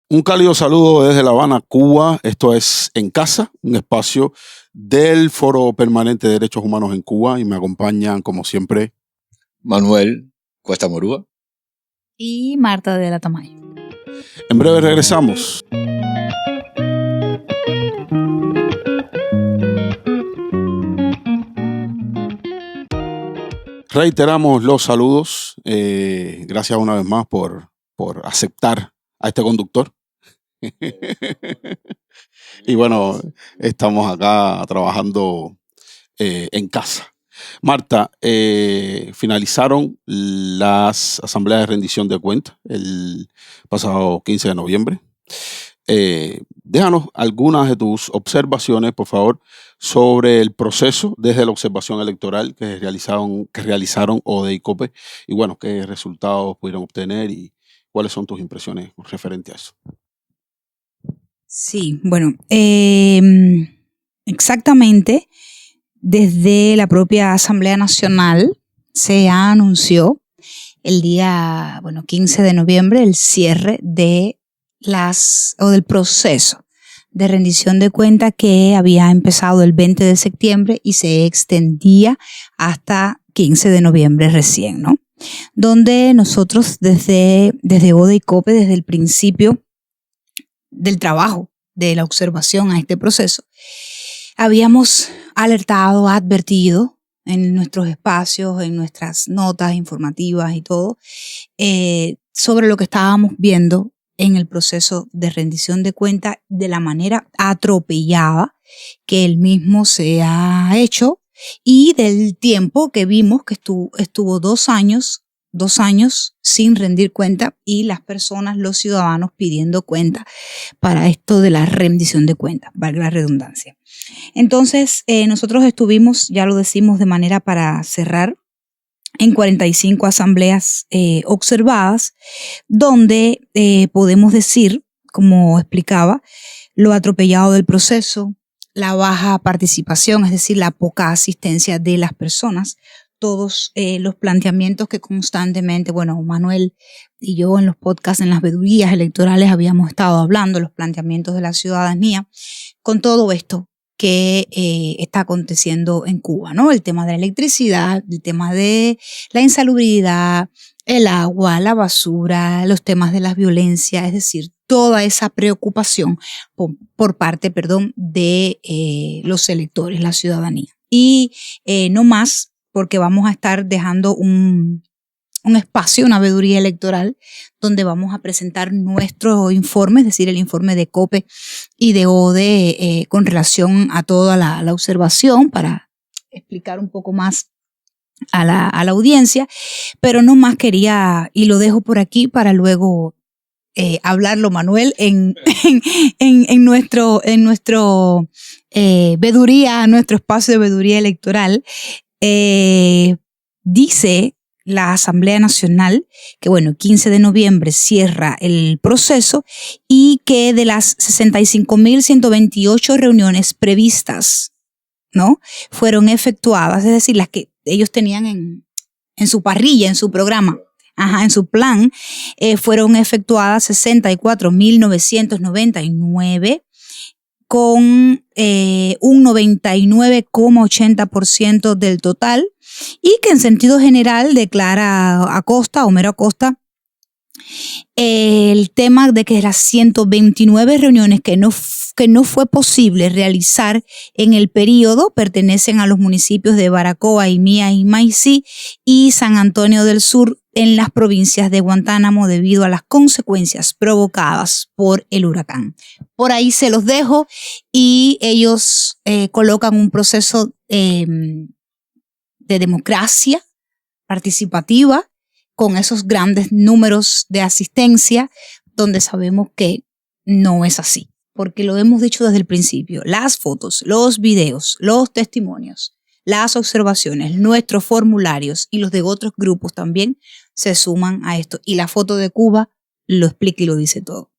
Un cálido saludo desde La Habana, Cuba. Esto es En Casa, un espacio del Foro Permanente de Derechos Humanos en Cuba, y me acompañan, como siempre, Manuel Cuesta Morúa y Marta de la Tamayo. En breve regresamos. Reiteramos los saludos. Gracias una vez más por aceptar a este conductor. Y bueno, estamos acá trabajando en casa. Marta, finalizaron las asambleas de rendición de cuentas el pasado 15 de noviembre. Déjanos algunas de tus observaciones, por favor, sobre el proceso desde la observación electoral que realizaron ODE y COPE, y bueno, qué resultados pudieron obtener y cuáles son tus impresiones referente a eso. Sí, bueno, exactamente. Desde la propia Asamblea Nacional se anunció el día 15 de noviembre el cierre del proceso de rendición de cuentas que había empezado el 20 de septiembre y se extendía hasta 15 de noviembre recién, ¿no? Donde nosotros desde ODE y COPE, desde el principio del trabajo de la observación a este proceso, habíamos alertado, advertido en nuestros espacios, en nuestras notas informativas y todo, sobre lo que estábamos viendo en el proceso de rendición de cuentas, de la manera atropellada que el mismo se ha hecho, y del tiempo que vimos que estuvo 2 años sin rendir cuenta, y las personas, los ciudadanos, pidiendo cuenta para esto de la rendición de cuentas, valga la redundancia. Entonces, nosotros estuvimos, ya lo decimos de manera para cerrar, en 45 asambleas observadas, donde podemos decir, como explicaba, lo atropellado del proceso, la baja participación, es decir, la poca asistencia de las personas, todos los planteamientos que constantemente, Manuel y yo en los podcasts, en las vedurías electorales habíamos estado hablando, los planteamientos de la ciudadanía, con todo esto que está aconteciendo en Cuba, ¿no? El tema de la electricidad, el tema de la insalubridad, el agua, la basura, los temas de la violencia, es decir, toda esa preocupación por parte de los electores, la ciudadanía. Y no más, porque vamos a estar dejando un espacio, una veeduría electoral, donde vamos a presentar nuestro informe, es decir, el informe de COPE y de ODE con relación a toda la observación, para explicar un poco más a la audiencia, pero no más quería, y lo dejo por aquí para luego hablarlo, Manuel, en nuestro veeduría, nuestro espacio de veeduría electoral. Dice la Asamblea Nacional que, 15 de noviembre cierra el proceso, y que de las 65.128 reuniones previstas, ¿no?, fueron efectuadas, es decir, las que ellos tenían en su parrilla, en su programa, en su plan, fueron efectuadas 64.999, con un 99,80% del total, y que en sentido general declara Homero Acosta, el tema de que las 129 reuniones que no fue posible realizar en el periodo pertenecen a los municipios de Baracoa, Imía y Maicí y San Antonio del Sur, en las provincias de Guantánamo, debido a las consecuencias provocadas por el huracán. Por ahí se los dejo, y ellos colocan un proceso de democracia participativa con esos grandes números de asistencia, donde sabemos que no es así, porque lo hemos dicho desde el principio: las fotos, los videos, los testimonios, las observaciones, nuestros formularios y los de otros grupos también se suman a esto, y la foto de Cuba lo explica y lo dice todo.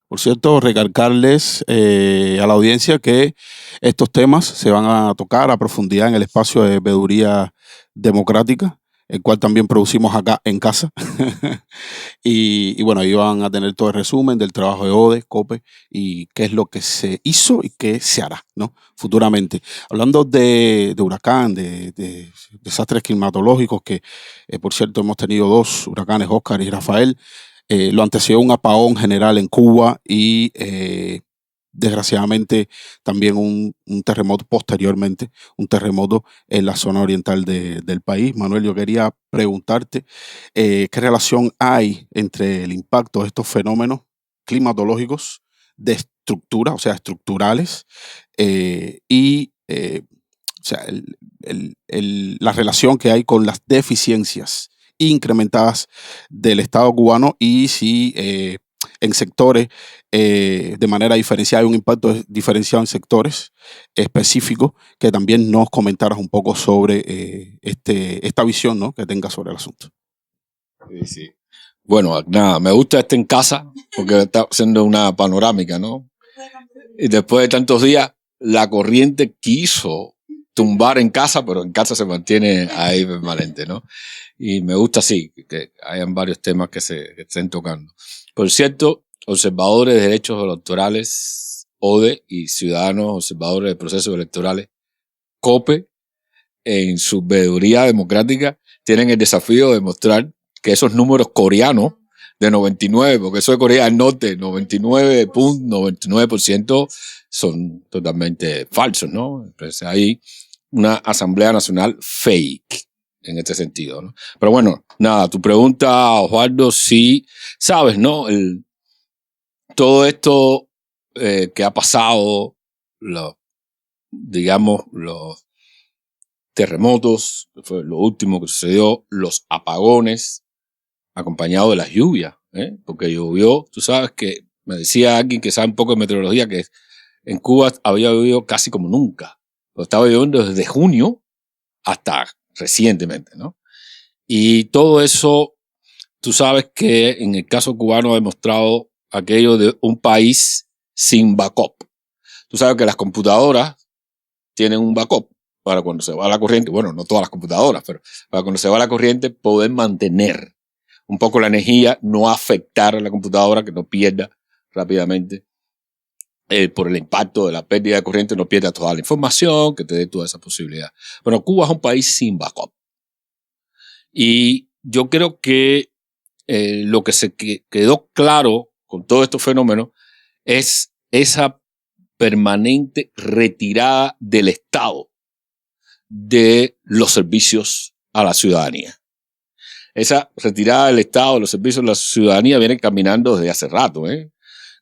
Por cierto, recalcarles a la audiencia que estos temas se van a tocar a profundidad en el espacio de veeduría democrática, el cual también producimos acá en casa. y bueno, ahí van a tener todo el resumen del trabajo de ODE, COPE, y qué es lo que se hizo y qué se hará, ¿no? Futuramente. Hablando de huracán, de desastres climatológicos, que por cierto hemos tenido 2 huracanes, Oscar y Rafael. Lo antecedió un apagón general en Cuba y desgraciadamente también un terremoto posteriormente, un terremoto en la zona oriental del país. Manuel, yo quería preguntarte qué relación hay entre el impacto de estos fenómenos climatológicos de estructura, o sea, estructurales, y o sea, la relación que hay con las deficiencias incrementadas del Estado cubano y si en sectores de manera diferenciada hay un impacto diferenciado en sectores específicos, que también nos comentaras un poco sobre esta visión, ¿no?, que tengas sobre el asunto. Sí, sí. Bueno, nada, me gusta en casa porque está haciendo una panorámica, ¿no? Y después de tantos días, la corriente quiso tumbar en casa, pero en casa se mantiene ahí permanente, ¿no? Y me gusta así, que hayan varios temas que estén tocando. Por cierto, observadores de derechos electorales, ODE, y ciudadanos observadores de procesos electorales, COPE, en su veeduría democrática, tienen el desafío de mostrar que esos números coreanos de 99, porque eso de Corea del Norte, 99.99% son totalmente falsos, ¿no? Entonces hay una Asamblea Nacional fake en este sentido, ¿no? Pero bueno, nada, tu pregunta, Osvaldo, sí, sabes, ¿no? Todo esto que ha pasado, digamos, los terremotos, fue lo último que sucedió, los apagones, acompañado de las lluvias, porque llovió, tú sabes que, me decía alguien que sabe un poco de meteorología, que en Cuba había llovido casi como nunca, pero estaba lloviendo desde junio hasta recientemente, ¿no? Y todo eso, tú sabes que en el caso cubano ha demostrado aquello de un país sin backup. Tú sabes que las computadoras tienen un backup para cuando se va la corriente, bueno, no todas las computadoras, pero para cuando se va la corriente poder mantener un poco la energía, no afectar a la computadora, que no pierda rápidamente por el impacto de la pérdida de corriente, no pierda toda la información, que te dé toda esa posibilidad. Bueno, Cuba es un país sin backup. Y yo creo que lo que se quedó claro con todos estos fenómenos es esa permanente retirada del Estado de los servicios a la ciudadanía. Esa retirada del Estado de los servicios a la ciudadanía viene caminando desde hace rato,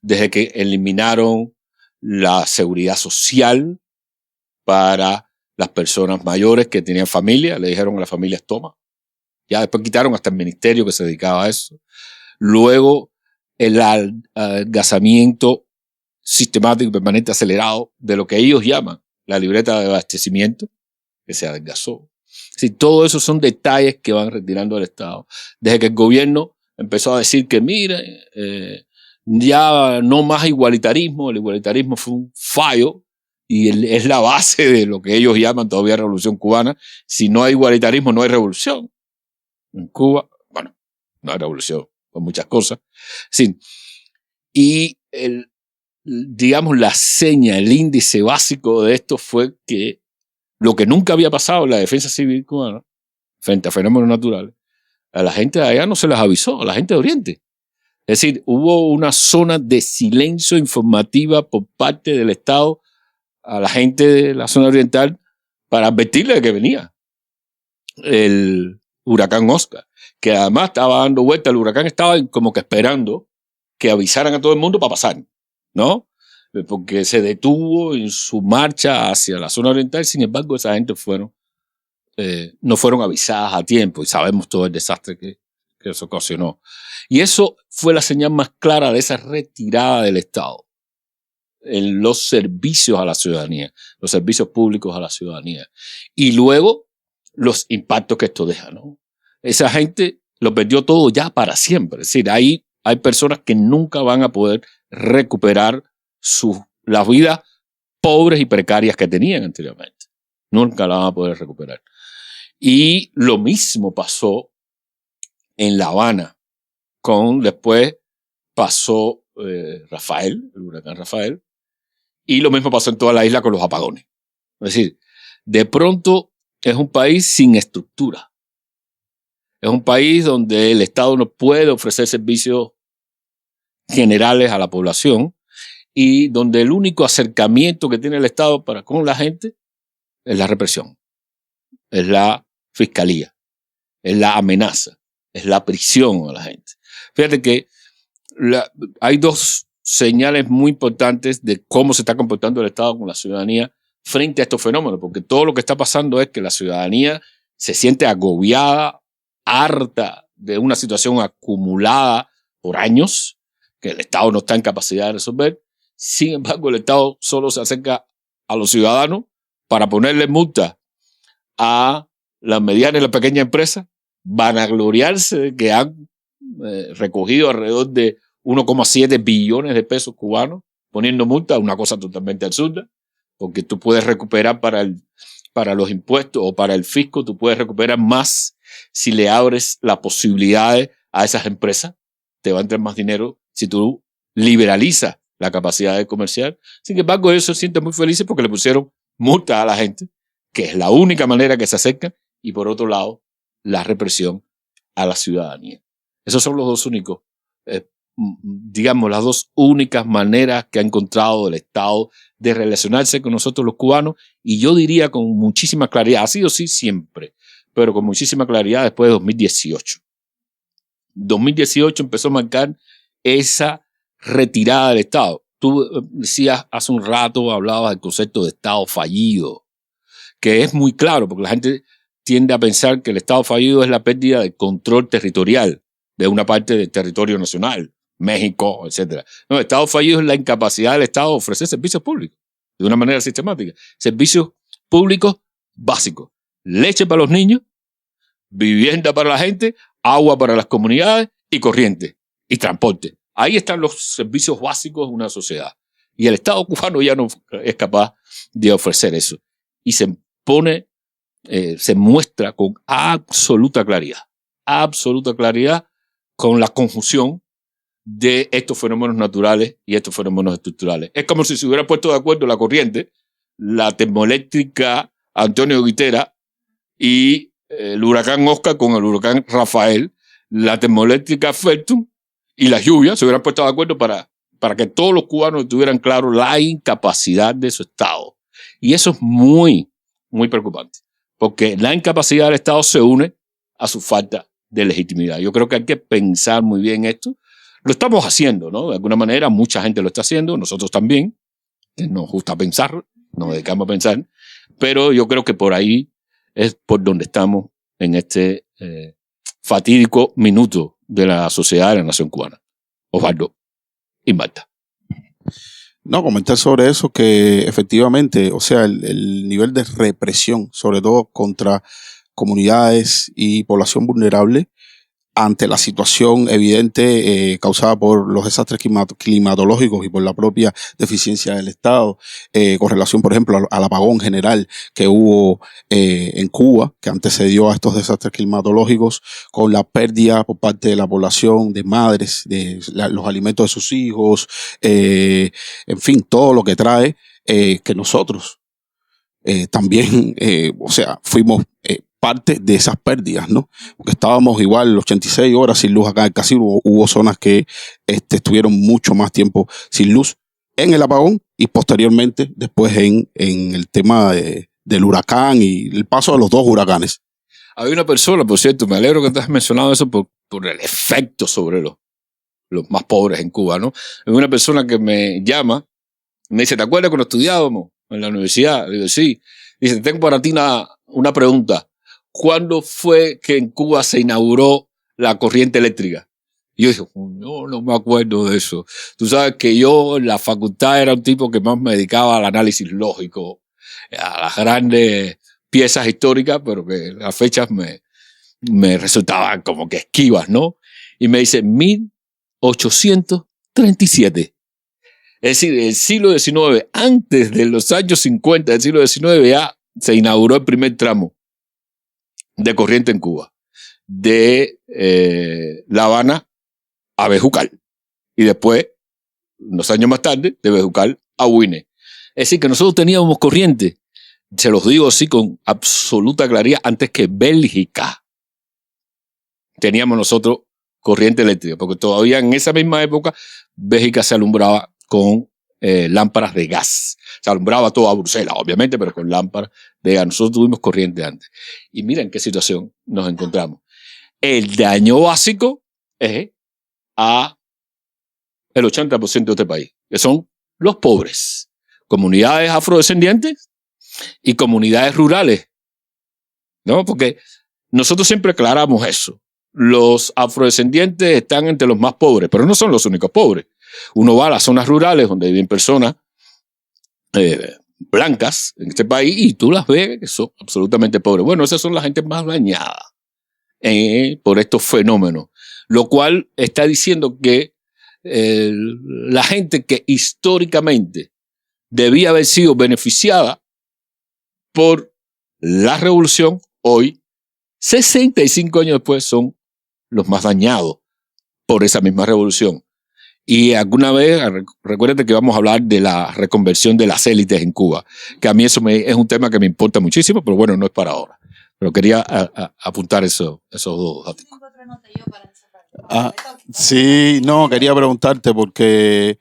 desde que eliminaron la seguridad social para las personas mayores que tenían familia, le dijeron a las familias toma. Ya después quitaron hasta el ministerio que se dedicaba a eso. Luego el adelgazamiento sistemático y permanente acelerado de lo que ellos llaman la libreta de abastecimiento, que se adelgazó. Sí, todo eso son detalles que van retirando del Estado. Desde que el gobierno empezó a decir que, mire, ya no más igualitarismo, el igualitarismo fue un fallo y es la base de lo que ellos llaman todavía revolución cubana. Si no hay igualitarismo, no hay revolución. En Cuba, bueno, no hay revolución, con muchas cosas. Sí. Y digamos, la seña, el índice básico de esto fue que lo que nunca había pasado en la defensa civil cubana frente a fenómenos naturales, a la gente de allá no se les avisó, a la gente de Oriente. Es decir, hubo una zona de silencio informativa por parte del Estado a la gente de la zona oriental para advertirle de que venía el huracán Oscar, que además estaba dando vuelta. El huracán estaba como que esperando que avisaran a todo el mundo para pasar, ¿no? Porque se detuvo en su marcha hacia la zona oriental. Sin embargo, esa gente no fueron avisadas a tiempo y sabemos todo el desastre que eso ocasionó. Y eso fue la señal más clara de esa retirada del Estado en los servicios a la ciudadanía, los servicios públicos a la ciudadanía. Y luego los impactos que esto deja, ¿no? Esa gente lo perdió todo ya para siempre. Es decir, hay personas que nunca van a poder recuperar las vidas pobres y precarias que tenían anteriormente. Nunca la van a poder recuperar. Y lo mismo pasó en La Habana, después pasó Rafael, el huracán Rafael, y lo mismo pasó en toda la isla con los apagones. Es decir, de pronto es un país sin estructura. Es un país donde el Estado no puede ofrecer servicios generales a la población y donde el único acercamiento que tiene el Estado para con la gente es la represión, es la fiscalía, es la amenaza, es la prisión a la gente. Fíjate que hay dos señales muy importantes de cómo se está comportando el Estado con la ciudadanía frente a estos fenómenos, porque todo lo que está pasando es que la ciudadanía se siente agobiada, harta de una situación acumulada por años, que el Estado no está en capacidad de resolver. Sin embargo, el Estado solo se acerca a los ciudadanos para ponerle multa a las medianas y las pequeñas empresas, vanagloriarse de que han recogido alrededor de 1,7 billones de pesos cubanos poniendo multa, una cosa totalmente absurda, porque tú puedes recuperar para los impuestos o para el fisco, tú puedes recuperar más si le abres las posibilidades a esas empresas, te va a entrar más dinero si tú liberalizas la capacidad de comerciar. Sin embargo, ellos se sienten muy felices porque le pusieron multa a la gente, que es la única manera que se acercan, y por otro lado, la represión a la ciudadanía. Esos son los dos únicos, digamos, las dos únicas maneras que ha encontrado el Estado de relacionarse con nosotros los cubanos, y yo diría con muchísima claridad, ha sido así siempre, pero con muchísima claridad después de 2018. 2018 empezó a marcar esa retirada del Estado. Tú decías hace un rato, hablabas del concepto de Estado fallido, que es muy claro, porque la gente tiende a pensar que el Estado fallido es la pérdida de control territorial de una parte del territorio nacional, México, etc. No, el Estado fallido es la incapacidad del Estado de ofrecer servicios públicos de una manera sistemática. Servicios públicos básicos. Leche para los niños, vivienda para la gente, agua para las comunidades y corriente y transporte. Ahí están los servicios básicos de una sociedad. Y el Estado cubano ya no es capaz de ofrecer eso. Y se muestra con absoluta claridad con la conjunción de estos fenómenos naturales y estos fenómenos estructurales. Es como si se hubiera puesto de acuerdo la corriente, la termoeléctrica Antonio Guitera y el huracán Oscar con el huracán Rafael, la termoeléctrica Felton y las lluvias se hubieran puesto de acuerdo para que todos los cubanos tuvieran claro la incapacidad de su Estado. Y eso es muy, muy preocupante, porque la incapacidad del Estado se une a su falta de legitimidad. Yo creo que hay que pensar muy bien esto. Lo estamos haciendo, ¿no? De alguna manera, mucha gente lo está haciendo, nosotros también, que nos gusta pensar, nos dedicamos a pensar, pero yo creo que por ahí es por donde estamos en este fatídico minuto de la sociedad de la nación cubana. Osvaldo y Marta. No, comentar sobre eso que efectivamente, o sea, el nivel de represión, sobre todo contra comunidades y población vulnerable, ante la situación evidente causada por los desastres climatológicos y por la propia deficiencia del Estado, con relación, por ejemplo, al apagón general que hubo en Cuba, que antecedió a estos desastres climatológicos, con la pérdida por parte de la población de madres, de los alimentos de sus hijos, en fin, todo lo que trae, que nosotros también, o sea, fuimos parte de esas pérdidas, ¿no? Porque estábamos igual 86 horas sin luz acá en Casi, hubo zonas que estuvieron mucho más tiempo sin luz en el apagón y posteriormente después en el tema del huracán y el paso de los dos huracanes. Hay una persona, por cierto, me alegro que te has mencionado eso por el efecto sobre los más pobres en Cuba, ¿no? Hay una persona que me llama, me dice, ¿te acuerdas cuando estudiábamos en la universidad? Le digo, sí. Dice, tengo para ti una pregunta. ¿Cuándo fue que en Cuba se inauguró la corriente eléctrica? Y yo dije, no me acuerdo de eso. Tú sabes que yo en la facultad era un tipo que más me dedicaba al análisis lógico, a las grandes piezas históricas, pero que las fechas me resultaban como que esquivas, ¿no? Y me dice, 1837. Es decir, el siglo XIX, antes de los años 50 del siglo XIX, ya se inauguró el primer tramo de corriente en Cuba, de La Habana a Bejucal y después, unos años más tarde, de Bejucal a Huine. Es decir, que nosotros teníamos corriente, se los digo así con absoluta claridad, antes que Bélgica. Teníamos nosotros corriente eléctrica, porque todavía en esa misma época Bélgica se alumbraba con lámparas de gas. Se alumbraba toda Bruselas, obviamente, pero con lámparas de gas. Nosotros tuvimos corriente antes. Y miren qué situación nos encontramos. El daño básico es a el 80% de este país, que son los pobres, comunidades afrodescendientes y comunidades rurales, ¿no? Porque nosotros siempre aclaramos eso. Los afrodescendientes están entre los más pobres, pero no son los únicos pobres. Uno va a las zonas rurales donde viven personas blancas en este país y tú las ves que son absolutamente pobres. Bueno, esas son las gente más dañadas por estos fenómenos, lo cual está diciendo que la gente que históricamente debía haber sido beneficiada por la revolución, hoy, 65 años después, son los más dañados por esa misma revolución. Y alguna vez, recuérdate que vamos a hablar de la reconversión de las élites en Cuba, que a mí eso es un tema que me importa muchísimo, pero bueno, no es para ahora. Pero quería apuntar esos dos datos. Sí, no, quería preguntarte porque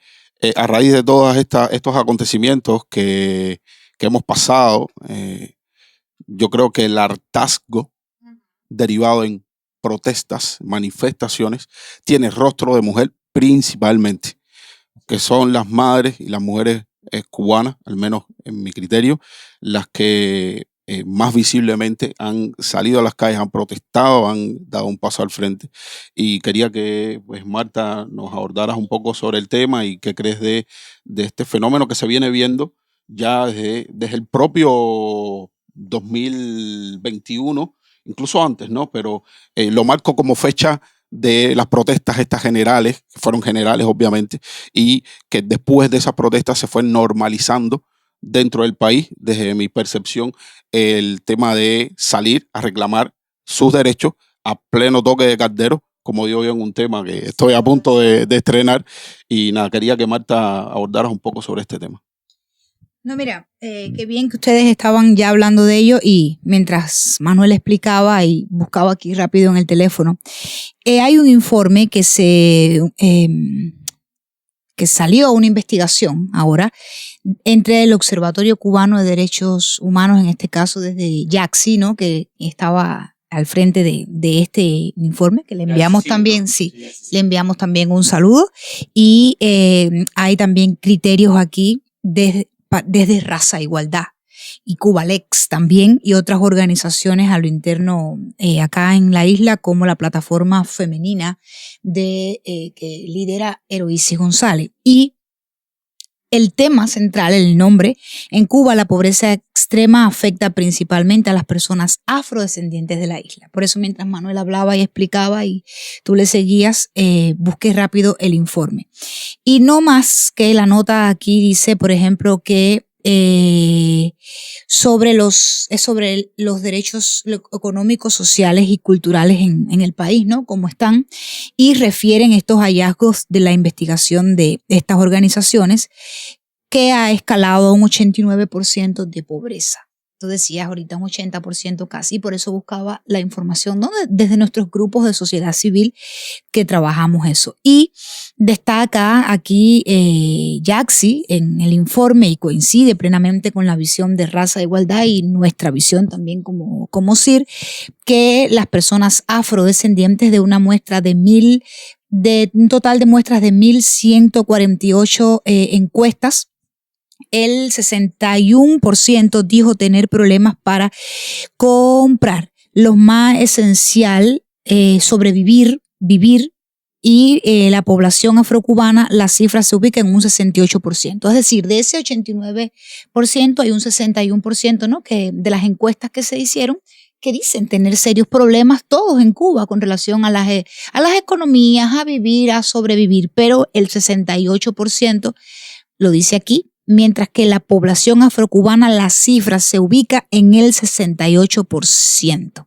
a raíz de todos estos acontecimientos que hemos pasado, yo creo que el hartazgo derivado en protestas, manifestaciones, tiene rostro de mujer principalmente, que son las madres y las mujeres cubanas, al menos en mi criterio, las que más visiblemente han salido a las calles, han protestado, han dado un paso al frente. Y quería que, pues, Marta, nos abordaras un poco sobre el tema y qué crees de este fenómeno que se viene viendo ya desde el propio 2021, incluso antes, ¿no? Pero lo marco como fecha de las protestas estas generales, que fueron generales obviamente, y que después de esas protestas se fue normalizando dentro del país, desde mi percepción, el tema de salir a reclamar sus derechos a pleno toque de caldero, como digo yo en un tema que estoy a punto de estrenar. Y nada, quería que Marta abordaras un poco sobre este tema. No, mira, qué bien que ustedes estaban ya hablando de ello y mientras Manuel explicaba y buscaba aquí rápido en el teléfono, hay un informe que salió, una investigación ahora entre el Observatorio Cubano de Derechos Humanos, en este caso desde Yaxi, ¿no? Que estaba al frente de este informe, que le enviamos también, le enviamos también un saludo. Y hay también criterios aquí desde Raza e Igualdad y Cubalex también, y otras organizaciones a lo interno acá en la isla, como la plataforma femenina que lidera Eloísis González. Y el tema central, el nombre, en Cuba la pobreza extrema afecta principalmente a las personas afrodescendientes de la isla. Por eso mientras Manuel hablaba y explicaba y tú le seguías, busqué rápido el informe. Y no más que la nota aquí dice, por ejemplo, que sobre los derechos económicos, sociales y culturales en el país, ¿no? Cómo están, y refieren estos hallazgos de la investigación de estas organizaciones, que ha escalado a un 89% de pobreza. Tú decías ahorita un 80% casi, y por eso buscaba la información, ¿no? Desde nuestros grupos de sociedad civil que trabajamos eso. Y destaca aquí Yaxi en el informe, y coincide plenamente con la visión de Raza e Igualdad y nuestra visión también como CIR, que las personas afrodescendientes, de una muestra de un total de muestras de 1.148 encuestas, el 61% dijo tener problemas para comprar. Lo más esencial, sobrevivir, vivir, y la población afrocubana, la cifra se ubica en un 68%. Es decir, de ese 89% hay un 61%, ¿no? Que de las encuestas que se hicieron, que dicen tener serios problemas todos en Cuba con relación a las economías, a vivir, a sobrevivir, pero el 68% lo dice aquí, mientras que la población afrocubana, la cifra se ubica en el 68%.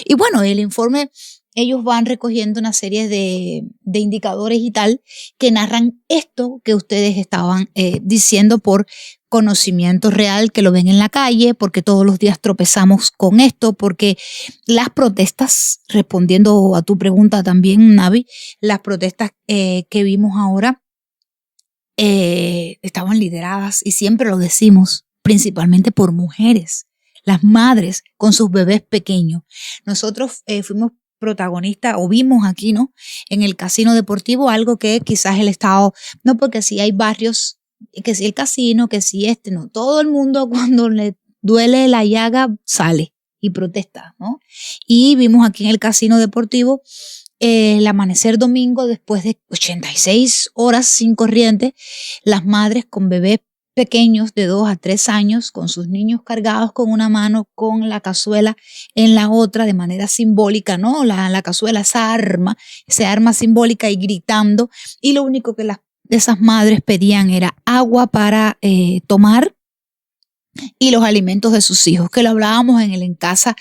Y bueno, el informe, ellos van recogiendo una serie de indicadores y tal que narran esto que ustedes estaban diciendo por conocimiento real, que lo ven en la calle, porque todos los días tropezamos con esto, porque las protestas, respondiendo a tu pregunta también, Navi, las protestas que vimos ahora estaban lideradas, y siempre lo decimos, principalmente por mujeres, las madres con sus bebés pequeños. Nosotros fuimos protagonistas, o vimos aquí, ¿no?, en el casino deportivo, algo que quizás el Estado, no, porque si hay barrios, que si el casino, que si no, todo el mundo cuando le duele la llaga sale y protesta, ¿no? Y vimos aquí en el casino deportivo el amanecer domingo, después de 86 horas sin corriente, las madres con bebés pequeños de 2 a 3 años, con sus niños cargados con una mano, con la cazuela en la otra, de manera simbólica, ¿no? La cazuela, esa arma simbólica, y gritando, y lo único que esas madres pedían era agua para tomar, y los alimentos de sus hijos, que lo hablábamos en el En Casa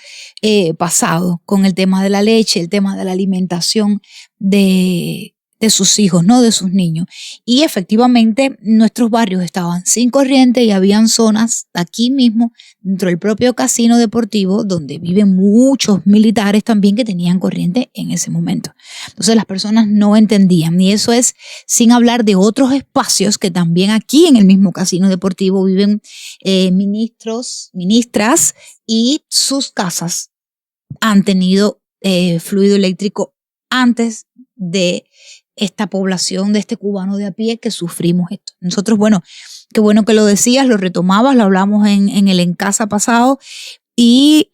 pasado, con el tema de la leche, el tema de la alimentación de sus hijos, ¿no?, de sus niños. Y efectivamente nuestros barrios estaban sin corriente, y habían zonas aquí mismo, dentro del propio casino deportivo, donde viven muchos militares también, que tenían corriente en ese momento. Entonces las personas no entendían, y eso es sin hablar de otros espacios que también aquí en el mismo casino deportivo viven ministros, ministras, y sus casas han tenido fluido eléctrico antes de esta población, de este cubano de a pie que sufrimos esto. Nosotros, bueno, qué bueno que lo decías, lo retomabas, lo hablamos en el En Casa pasado, y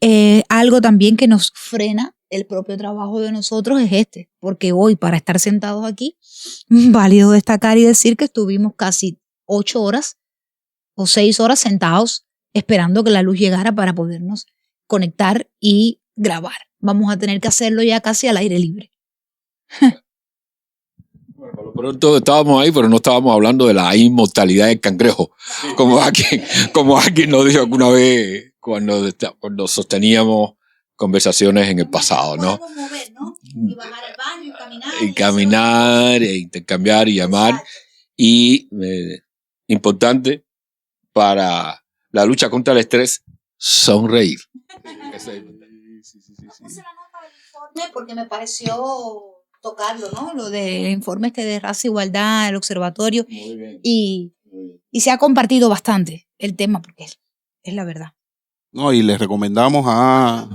algo también que nos frena el propio trabajo de nosotros es porque hoy, para estar sentados aquí, válido destacar y decir que estuvimos casi 8 horas o 6 horas sentados esperando que la luz llegara para podernos conectar y grabar. Vamos a tener que hacerlo ya casi al aire libre. Bueno, por lo pronto estábamos ahí, pero no estábamos hablando de la inmortalidad del cangrejo, como alguien nos dijo alguna vez cuando sosteníamos conversaciones en el pasado, ¿no? Mover, ¿no? Y bajar al baño, y caminar. Y caminar, e intercambiar y llamar. Exacto. Y importante para la lucha contra el estrés, sonreír. Puse la nota del informe porque me pareció tocarlo, ¿no? Lo del informe de raza e igualdad, el observatorio. Muy bien. Y se ha compartido bastante el tema, porque es la verdad. No, y les recomendamos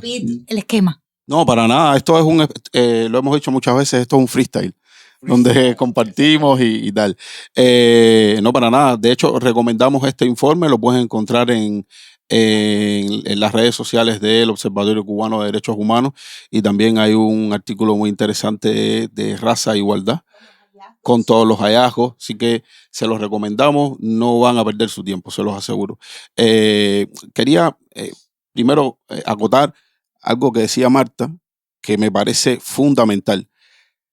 el esquema. No, para nada. Esto es lo hemos dicho muchas veces, esto es un freestyle. Donde compartimos y tal. No, para nada. De hecho, recomendamos este informe, lo puedes encontrar en las redes sociales del Observatorio Cubano de Derechos Humanos, y también hay un artículo muy interesante de raza e igualdad con todos los hallazgos, así que se los recomendamos, no van a perder su tiempo, se los aseguro. Quería primero acotar algo que decía Marta, que me parece fundamental: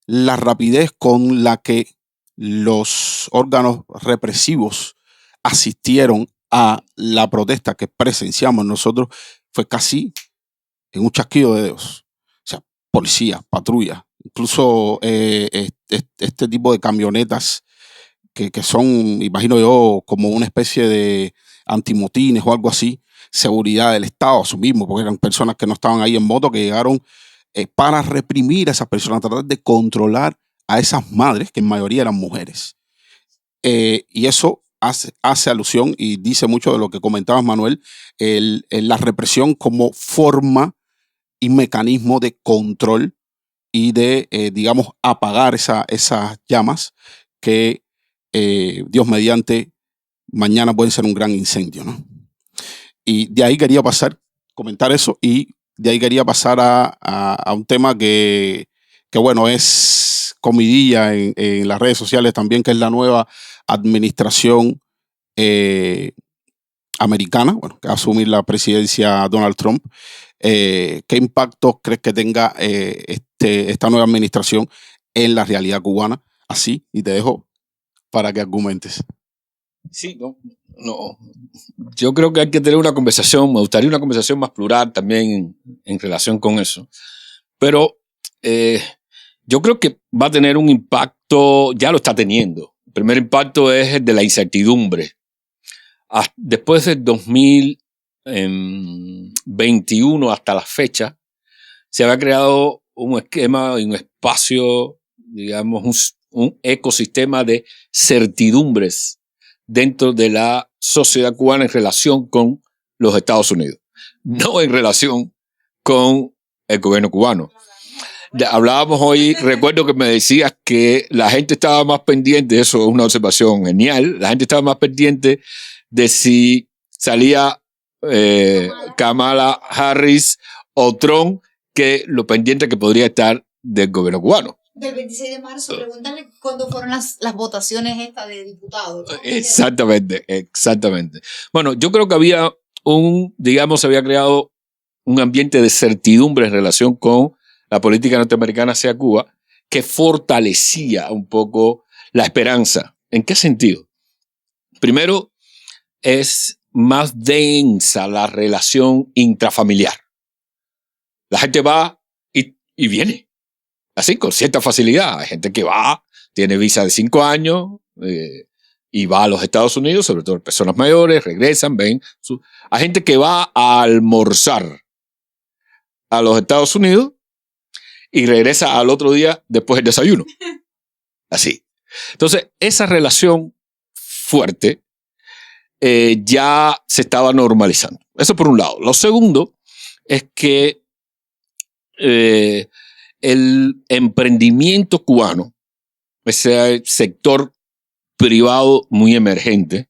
la rapidez con la que los órganos represivos asistieron a la protesta que presenciamos nosotros fue casi en un chasquido de dedos. O sea, policía, patrulla, incluso este tipo de camionetas que son, imagino yo, como una especie de antimotines o algo así, seguridad del Estado, asumimos, porque eran personas que no estaban ahí en moto, que llegaron para reprimir a esas personas, tratar de controlar a esas madres, que en mayoría eran mujeres. Y eso hace alusión y dice mucho de lo que comentabas, Manuel, la represión como forma y mecanismo de control y de, digamos, apagar esas llamas que, Dios mediante, mañana pueden ser un gran incendio, ¿no? Y de ahí quería comentar eso, y de ahí quería pasar a un tema que bueno, es comidilla en las redes sociales también, que es la nueva administración americana, bueno, que va a asumir la presidencia Donald Trump. ¿Qué impacto crees que tenga esta nueva administración en la realidad cubana? Así, y te dejo para que argumentes. Sí, no, No, yo creo que hay que tener una conversación, me gustaría una conversación más plural también en relación con eso. Pero yo creo que va a tener un impacto, ya lo está teniendo. El primer impacto es el de la incertidumbre. Después del 2021 hasta la fecha, se había creado un esquema y un espacio, digamos, un ecosistema de certidumbres dentro de la sociedad cubana en relación con los Estados Unidos, no en relación con el gobierno cubano. Hablábamos hoy, recuerdo que me decías que la gente estaba más pendiente, eso es una observación genial, la gente estaba más pendiente de si salía Kamala Harris o Trump que lo pendiente que podría estar del gobierno cubano. Del 26 de marzo, pregúntale cuándo fueron las votaciones estas de diputados, ¿no? Exactamente. Bueno, yo creo que había se había creado un ambiente de certidumbre en relación con la política norteamericana hacia Cuba que fortalecía un poco la esperanza. ¿En qué sentido? Primero, es más densa la relación intrafamiliar. La gente va y viene, así, con cierta facilidad. Hay gente que va, tiene visa de 5 años y va a los Estados Unidos, sobre todo personas mayores, regresan, ven. Hay gente que va a almorzar a los Estados Unidos y regresa al otro día después del desayuno. Así. Entonces, esa relación fuerte ya se estaba normalizando. Eso por un lado. Lo segundo es que el emprendimiento cubano, ese sector privado muy emergente,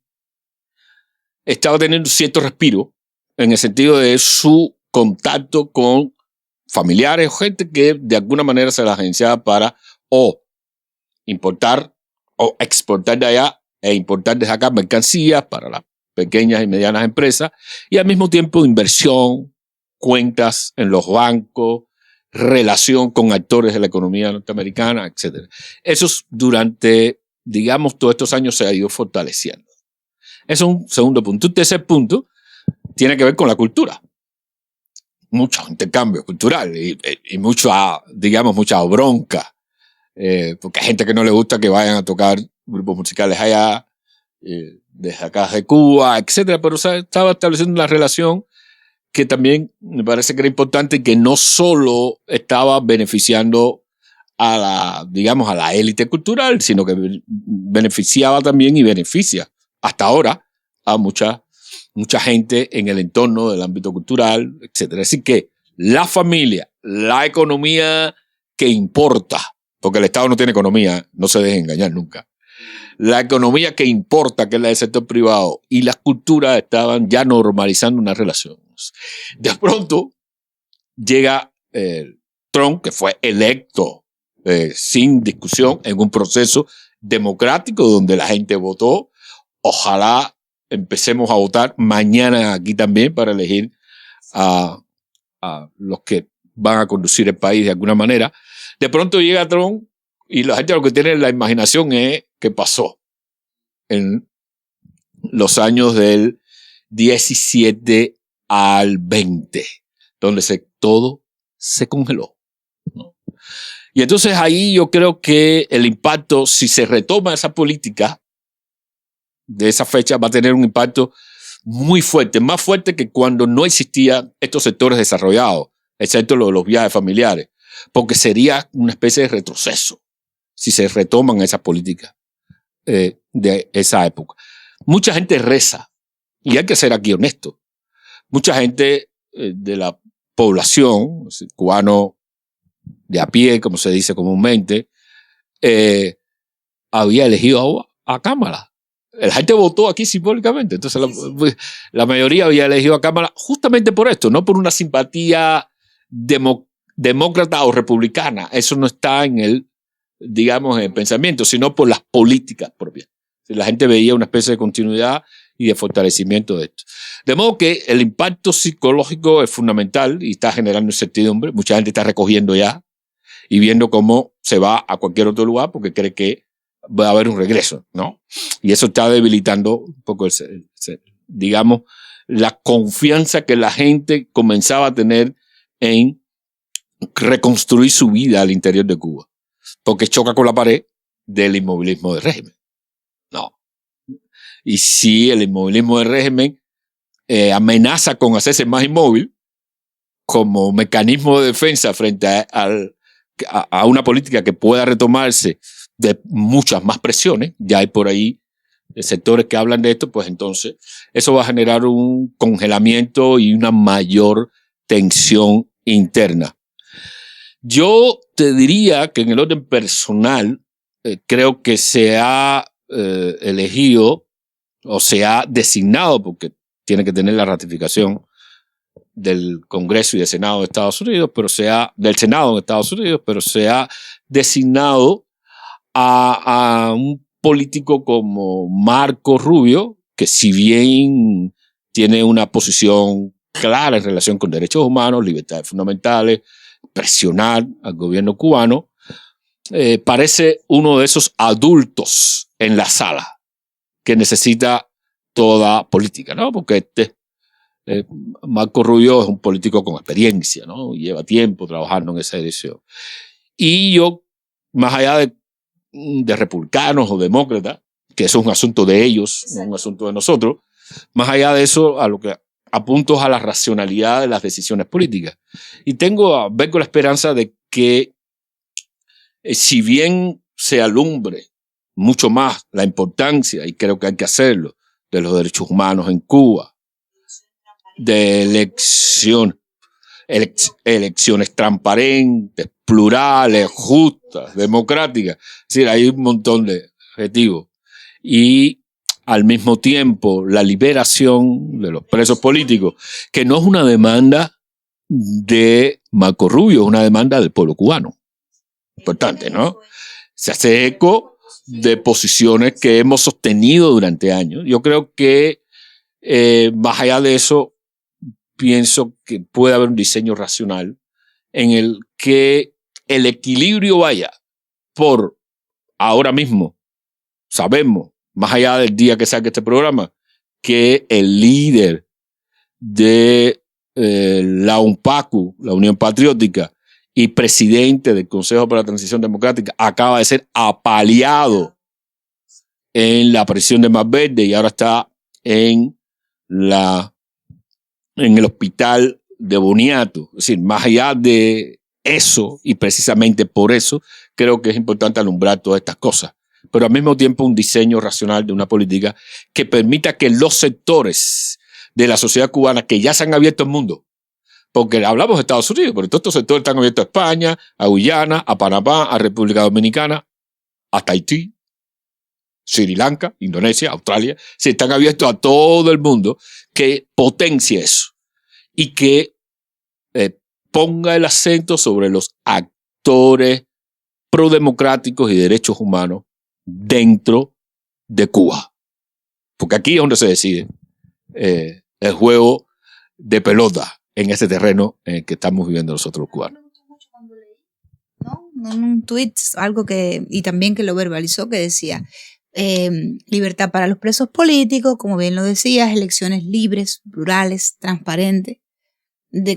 estaba teniendo cierto respiro en el sentido de su contacto con familiares o gente que de alguna manera se la agenciaba para o importar o exportar de allá e importar desde acá mercancías para las pequeñas y medianas empresas y al mismo tiempo inversión, cuentas en los bancos, relación con actores de la economía norteamericana, etc. Eso durante, digamos, todos estos años se ha ido fortaleciendo. Eso es un segundo punto. Un tercer punto tiene que ver con la cultura. Mucho intercambio cultural y mucha bronca. Porque hay gente que no le gusta que vayan a tocar grupos musicales allá, desde acá de Cuba, etc. Pero se estaba estableciendo una relación que también me parece que era importante y que no solo estaba beneficiando a la élite cultural, sino que beneficiaba también y beneficia hasta ahora a mucha gente en el entorno del ámbito cultural, etc. Así que la familia, la economía que importa, porque el Estado no tiene economía, no se deje engañar nunca. La economía que importa, que es la del sector privado, y las culturas estaban ya normalizando una relación. De pronto llega Trump, que fue electo sin discusión en un proceso democrático donde la gente votó. Ojalá empecemos a votar mañana aquí también para elegir a los que van a conducir el país de alguna manera. De pronto llega Trump y la gente lo que tiene en la imaginación es qué pasó en los años del 17 al 20, donde todo se congeló, ¿no? Y entonces ahí yo creo que el impacto, si se retoma esa política de esa fecha, va a tener un impacto muy fuerte, más fuerte que cuando no existían estos sectores desarrollados, excepto los viajes familiares, porque sería una especie de retroceso si se retoman esas políticas de esa época. Mucha gente reza, y hay que ser aquí honesto. Mucha gente de la población, cubano de a pie, como se dice comúnmente, había elegido a Kamala. La gente votó aquí simbólicamente. Entonces la mayoría había elegido a Kamala justamente por esto, no por una simpatía demócrata o republicana. Eso no está en el pensamiento, sino por las políticas propias. La gente veía una especie de continuidad y de fortalecimiento de esto. De modo que el impacto psicológico es fundamental y está generando incertidumbre. Mucha gente está recogiendo ya y viendo cómo se va a cualquier otro lugar porque cree que va a haber un regreso, ¿no? Y eso está debilitando un poco, digamos, la confianza que la gente comenzaba a tener en reconstruir su vida al interior de Cuba, porque choca con la pared del inmovilismo del régimen. No. Y si el inmovilismo del régimen amenaza con hacerse más inmóvil como mecanismo de defensa frente a una política que pueda retomarse de muchas más presiones, ya hay por ahí sectores que hablan de esto, pues entonces eso va a generar un congelamiento y una mayor tensión interna. Yo te diría que en el orden personal creo que se ha elegido o se ha designado, porque tiene que tener la ratificación del Congreso y del Senado de Estados Unidos, del Senado de Estados Unidos, pero se ha designado a un político como Marco Rubio, que si bien tiene una posición clara en relación con derechos humanos, libertades fundamentales, presionar al gobierno cubano, parece uno de esos adultos en la sala que necesita toda política, ¿no? Porque Marco Rubio es un político con experiencia, ¿no? Lleva tiempo trabajando en esa dirección. Y yo, más allá de republicanos o demócratas, que eso es un asunto de ellos, no un asunto de nosotros, más allá de eso, a lo que apunto es a la racionalidad de las decisiones políticas. Y vengo con la esperanza de que, si bien se alumbre mucho más la importancia, y creo que hay que hacerlo, de los derechos humanos en Cuba, de elecciones transparentes, plurales, justas, democráticas. Es decir, hay un montón de objetivos. Y al mismo tiempo, la liberación de los presos políticos, que no es una demanda de Marco Rubio, es una demanda del pueblo cubano. Importante, ¿no? Se hace eco de posiciones que hemos sostenido durante años. Yo creo que, más allá de eso, pienso que puede haber un diseño racional en el que el equilibrio vaya por, ahora mismo, sabemos, más allá del día que saque este programa, que el líder de la UNPACU, la Unión Patriótica, y presidente del Consejo para la Transición Democrática, acaba de ser apaleado en la prisión de Mar Verde y ahora está en el hospital de Boniato. Es decir, más allá de eso, y precisamente por eso, creo que es importante alumbrar todas estas cosas. Pero al mismo tiempo un diseño racional de una política que permita que los sectores de la sociedad cubana que ya se han abierto al mundo, porque hablamos de Estados Unidos, pero todos estos sectores están abiertos a España, a Guyana, a Panamá, a República Dominicana, hasta Haití, Sri Lanka, Indonesia, Australia, se están abiertos a todo el mundo, que potencie eso y que ponga el acento sobre los actores prodemocráticos y derechos humanos dentro de Cuba. Porque aquí es donde se decide el juego de pelota en ese terreno en el que estamos viviendo nosotros los cubanos. ¿No? En un tuit, algo que, y también que lo verbalizó, que decía, libertad para los presos políticos, como bien lo decías, elecciones libres, plurales, transparentes.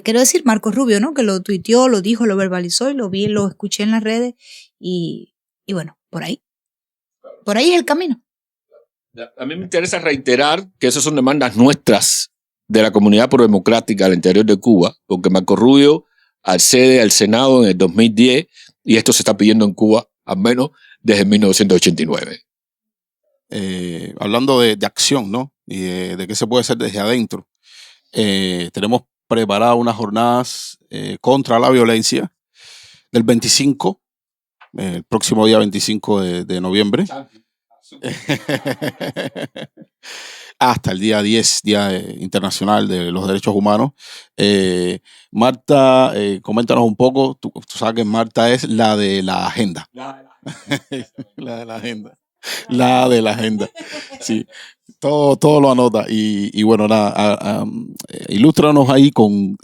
Quiero decir, Marco Rubio, ¿no? Que lo tuiteó, lo dijo, lo verbalizó y lo vi, lo escuché en las redes y bueno, por ahí. Por ahí es el camino. A mí me interesa reiterar que esas son demandas nuestras de la comunidad prodemocrática al interior de Cuba, porque Marco Rubio accede al Senado en el 2010 y esto se está pidiendo en Cuba al menos desde 1989. Hablando de acción, ¿no? Y de qué se puede hacer desde adentro. Tenemos preparadas unas jornadas contra la violencia del 25, el próximo día 25 de noviembre. Hasta el día 10, Día Internacional de los Derechos Humanos. Marta, coméntanos un poco. Tú sabes que Marta es la de la agenda. La de la agenda. La de la agenda. Sí. Todo lo anota. Y bueno, nada, ilústranos ahí con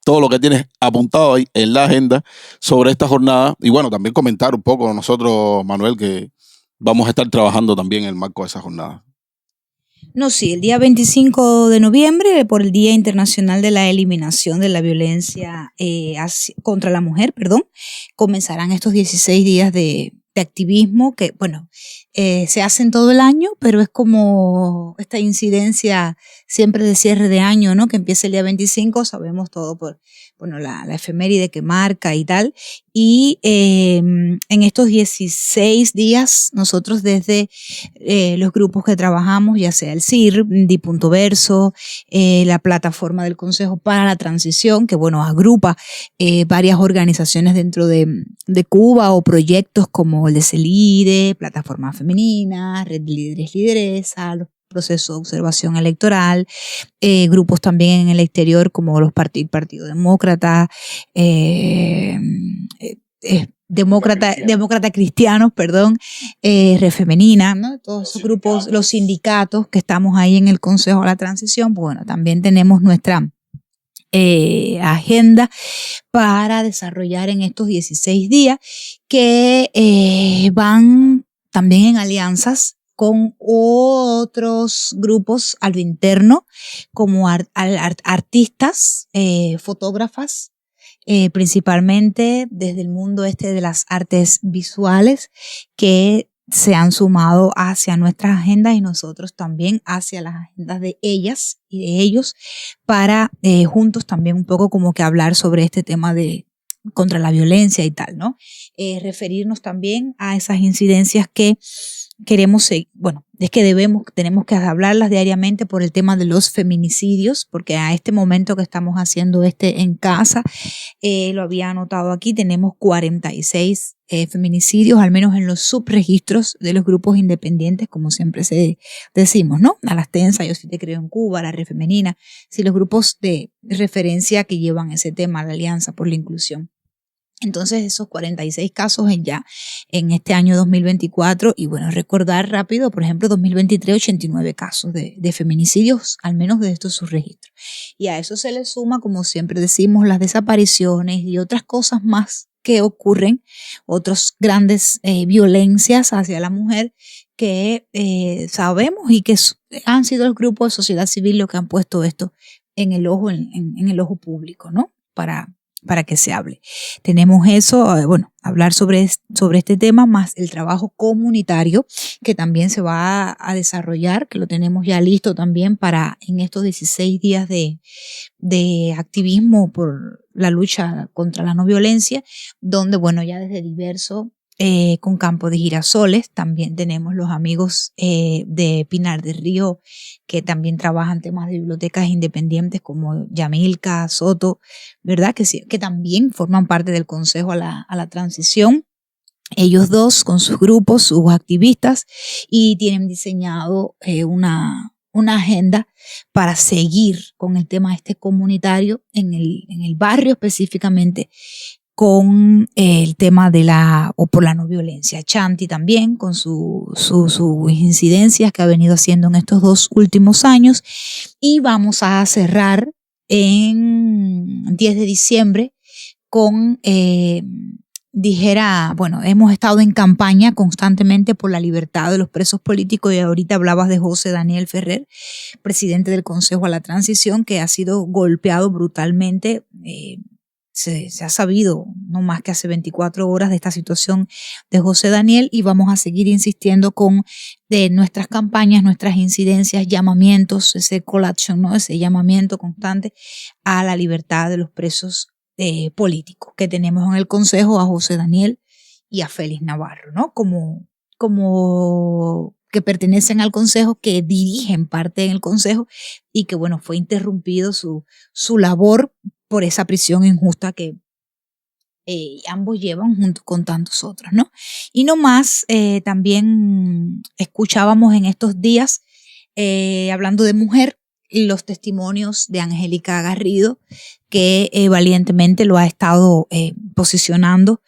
todo lo que tienes apuntado ahí en la agenda sobre esta jornada. Y bueno, también comentar un poco nosotros, Manuel, que vamos a estar trabajando también en el marco de esa jornada. No, sí, el día 25 de noviembre, por el Día Internacional de la Eliminación de la Violencia contra la Mujer, comenzarán estos 16 días de activismo que, bueno, se hacen todo el año, pero es como esta incidencia siempre de cierre de año, ¿no? Que empieza el día 25, sabemos todo por, bueno, la efeméride que marca y tal. Y en estos 16 días, nosotros desde los grupos que trabajamos, ya sea el CIR, Di.Verso, la plataforma del Consejo para la Transición, que bueno, agrupa varias organizaciones dentro de Cuba o proyectos como el de CELIDE, Plataforma Femenina, Red Líderes Lideresa, los procesos de observación electoral, grupos también en el exterior como los Partido Demócrata, Demócrata Cristianos, Red Femenina, ¿no? Todos esos grupos, los sindicatos que estamos ahí en el Consejo de la Transición, bueno, también tenemos nuestra agenda para desarrollar en estos 16 días que van también en alianzas con otros grupos a lo interno, como artistas, fotógrafas, principalmente desde el mundo de las artes visuales, que se han sumado hacia nuestras agendas y nosotros también hacia las agendas de ellas y de ellos para juntos también un poco como que hablar sobre este tema de contra la violencia y tal, ¿no? Referirnos también a esas incidencias que queremos, bueno, es que tenemos que hablarlas diariamente por el tema de los feminicidios, porque a este momento que estamos haciendo en casa, lo había anotado aquí, tenemos 46 feminicidios, al menos en los subregistros de los grupos independientes, como siempre decimos, ¿no? A las TENSA, Yo Sí Te Creo en Cuba, la Red Femenina, sí, los grupos de referencia que llevan ese tema, la Alianza por la Inclusión. Entonces, esos 46 casos ya en este año 2024, y bueno, recordar rápido, por ejemplo, 2023, 89 casos de feminicidios, al menos de estos subregistros. Y a eso se le suma, como siempre decimos, las desapariciones y otras cosas más que ocurren, otras grandes violencias hacia la mujer que sabemos y que han sido los grupos de sociedad civil los que han puesto esto en el ojo, en el ojo público, ¿no? Para que se hable. Tenemos eso, bueno, hablar sobre este tema, más el trabajo comunitario que también se va a desarrollar, que lo tenemos ya listo también para en estos 16 días de activismo por la lucha contra la no violencia, donde, bueno, ya desde Diverso, con Campo de Girasoles, también tenemos los amigos de Pinar del Río, que también trabajan temas de bibliotecas independientes como Yamilca, Soto, ¿verdad? Que también forman parte del Consejo a la Transición. Ellos dos con sus grupos, sus activistas, y tienen diseñado una agenda para seguir con el tema comunitario en el barrio específicamente, con el tema por la no violencia. Chanti también con sus incidencias que ha venido haciendo en estos 2 últimos años. Y vamos a cerrar en 10 de diciembre con, bueno, hemos estado en campaña constantemente por la libertad de los presos políticos, y ahorita hablabas de José Daniel Ferrer, presidente del Consejo a la Transición, que ha sido golpeado brutalmente. Se ha sabido no más que hace 24 horas de esta situación de José Daniel, y vamos a seguir insistiendo con nuestras campañas, nuestras incidencias, llamamientos, ese call action, ¿no? Ese llamamiento constante a la libertad de los presos políticos que tenemos en el Consejo, a José Daniel y a Félix Navarro, ¿no? Como que pertenecen al Consejo, que dirigen parte en el Consejo, y que, bueno, fue interrumpido su labor por esa prisión injusta que ambos llevan junto con tantos otros, ¿no? Y no más, también escuchábamos en estos días, hablando de mujer, los testimonios de Angélica Garrido, que valientemente lo ha estado posicionando.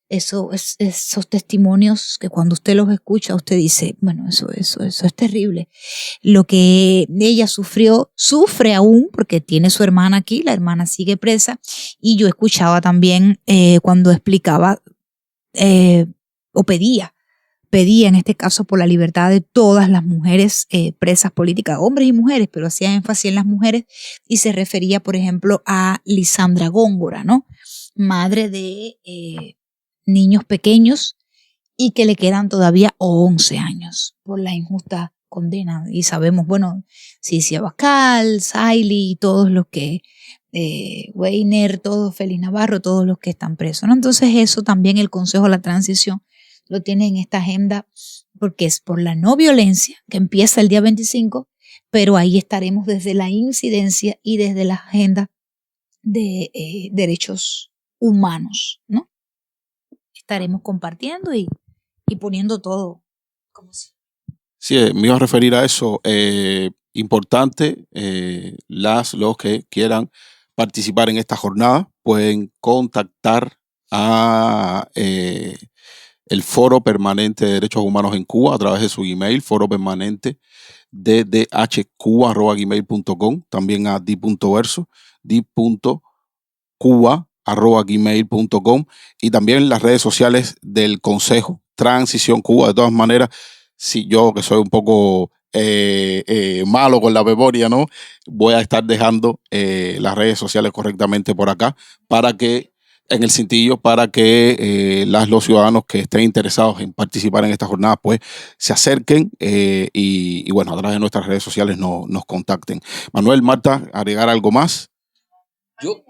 Esos testimonios que cuando usted los escucha, usted dice, bueno, eso es terrible. Lo que ella sufre aún, porque tiene su hermana aquí, la hermana sigue presa, y yo escuchaba también cuando explicaba o pedía pedía en este caso por la libertad de todas las mujeres presas políticas, hombres y mujeres, pero hacía énfasis en las mujeres y se refería, por ejemplo, a Lisandra Góngora, ¿no? Madre de niños pequeños y que le quedan todavía 11 años por la injusta condena. Y sabemos, bueno, Cicia Bascal, Saily y todos los que, Weiner, todos, Félix Navarro, todos los que están presos, ¿no? Entonces eso también el Consejo de la Transición lo tiene en esta agenda porque es por la no violencia que empieza el día 25, pero ahí estaremos desde la incidencia y desde la agenda de derechos humanos, ¿no? Estaremos compartiendo y poniendo todo como si. Sí, me iba a referir a eso. Importante, los que quieran participar en esta jornada pueden contactar a el Foro Permanente de Derechos Humanos en Cuba a través de su email, foro permanente ddhcuba@gmail.com, también a di.verso, di.cuba@gmail.com y también las redes sociales del Consejo Transición Cuba. De todas maneras, si yo que soy un poco malo con la memoria, ¿no? Voy a estar dejando las redes sociales correctamente por acá para que en el cintillo para que los ciudadanos que estén interesados en participar en esta jornada pues se acerquen y bueno, a través de nuestras redes sociales nos contacten. Manuel, Marta, ¿agregar algo más? Yo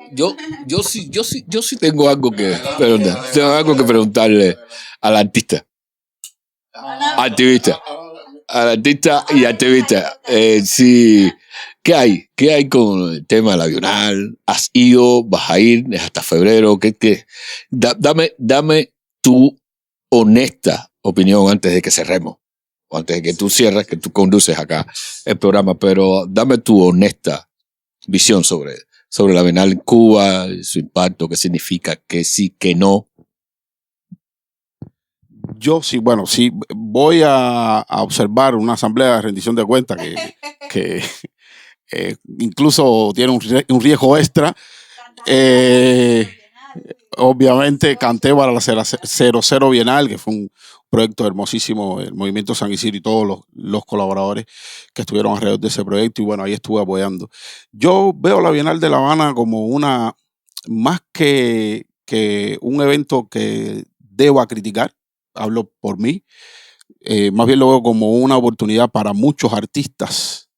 sí tengo algo que preguntarle al artista. Al artista y activista. Sí, ¿qué hay con el tema de la Bienal? ¿Has ido? ¿Vas a ir? ¿Es hasta febrero? Dame tu honesta opinión antes de que cerremos, o antes de que tú cierres, que tú conduces acá el programa, pero dame tu honesta visión sobre la Bienal en Cuba, su impacto, qué significa, que sí, que no. Yo sí, bueno, sí, voy a observar una asamblea de rendición de cuentas que incluso tiene un riesgo extra. Obviamente canté para la 00 Bienal, que fue un proyecto hermosísimo, el Movimiento San Isidro y todos los colaboradores que estuvieron alrededor de ese proyecto, y bueno, ahí estuve apoyando. Yo veo la Bienal de La Habana como más que un evento que deba criticar, hablo por mí, más bien lo veo como una oportunidad para muchos artistas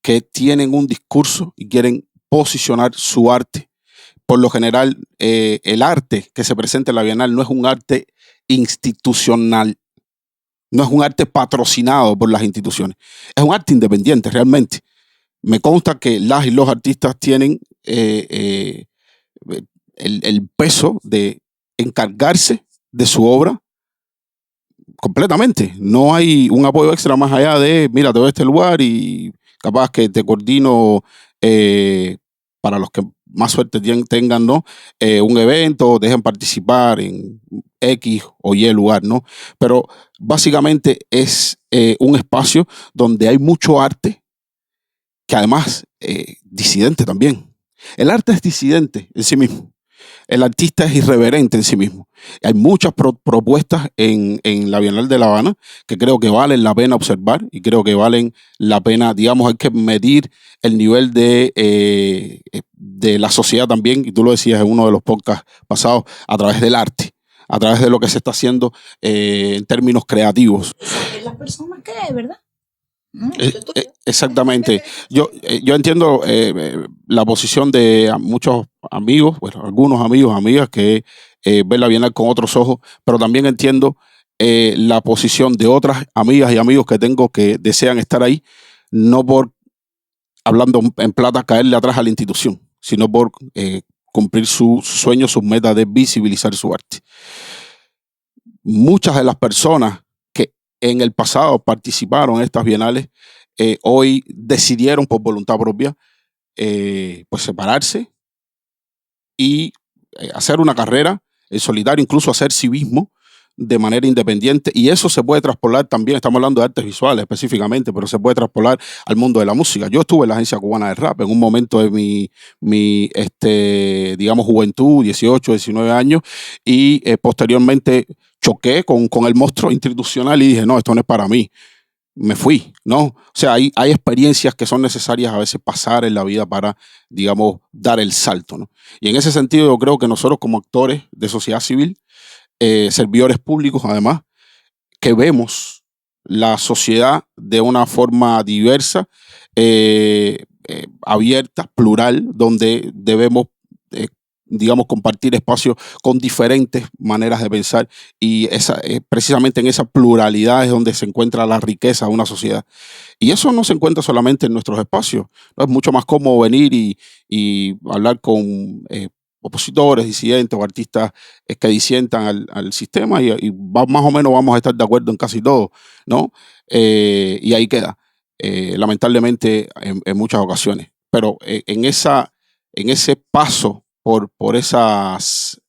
que tienen un discurso y quieren posicionar su arte. Por lo general, el arte que se presenta en la Bienal no es un arte institucional, no es un arte patrocinado por las instituciones, es un arte independiente realmente. Me consta que las y los artistas tienen el peso de encargarse de su obra completamente. No hay un apoyo extra más allá de, mira, te voy a este lugar y capaz que te coordino para los que más suerte tengan, ¿no? Un evento, dejen participar en X o Y lugar, ¿no? Pero básicamente es un espacio donde hay mucho arte, que además disidente también. El arte es disidente en sí mismo. El artista es irreverente en sí mismo. Hay muchas propuestas en la Bienal de La Habana que creo que valen la pena observar y creo que valen la pena, digamos, hay que medir el nivel de la sociedad también, y tú lo decías en uno de los podcasts pasados, a través del arte, a través de lo que se está haciendo en términos creativos. Las personas que, ¿verdad? Exactamente. Yo entiendo la posición de muchos amigos, bueno, algunos amigos, amigas que ven la Bienal con otros ojos, pero también entiendo la posición de otras amigas y amigos que tengo que desean estar ahí, no por, hablando en plata, caerle atrás a la institución, sino por cumplir su sueño, sus metas de visibilizar su arte. Muchas de las personas que en el pasado participaron en estas bienales, hoy decidieron por voluntad propia pues separarse y hacer una carrera en solitario, incluso hacer civismo, de manera independiente, y eso se puede traspolar también, estamos hablando de artes visuales específicamente, pero se puede traspolar al mundo de la música. Yo estuve en la Agencia Cubana de Rap en un momento de mi digamos, juventud, 18, 19 años, y posteriormente choqué con el monstruo institucional y dije, no, esto no es para mí. Me fui, ¿no? O sea, hay experiencias que son necesarias a veces pasar en la vida para, digamos, dar el salto, ¿no? Y en ese sentido yo creo que nosotros como actores de sociedad civil, servidores públicos además, que vemos la sociedad de una forma diversa, abierta, plural, donde debemos digamos, compartir espacios con diferentes maneras de pensar, y precisamente en esa pluralidad es donde se encuentra la riqueza de una sociedad. Y eso no se encuentra solamente en nuestros espacios, ¿no? Es mucho más cómodo venir y hablar con opositores, disidentes o artistas que disientan al sistema y más o menos vamos a estar de acuerdo en casi todo, ¿no? Y ahí queda, lamentablemente en muchas ocasiones. Pero en ese paso por esas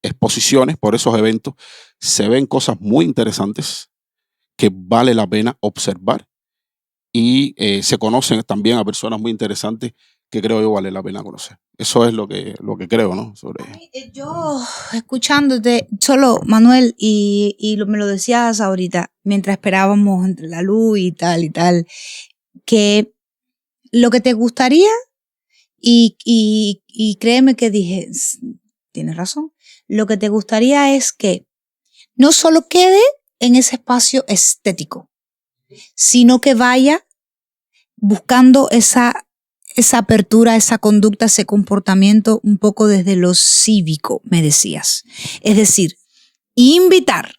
exposiciones, por esos eventos, se ven cosas muy interesantes que vale la pena observar, y se conocen también a personas muy interesantes que creo yo vale la pena conocer. Eso es lo que creo, ¿no? Yo, escuchándote, solo, Manuel, me lo decías ahorita, mientras esperábamos entre la luz y tal, que lo que te gustaría, y créeme que dije, tienes razón, lo que te gustaría es que no solo quede en ese espacio estético, sino que vaya buscando esa apertura, esa conducta, ese comportamiento un poco desde lo cívico, me decías. Es decir, invitar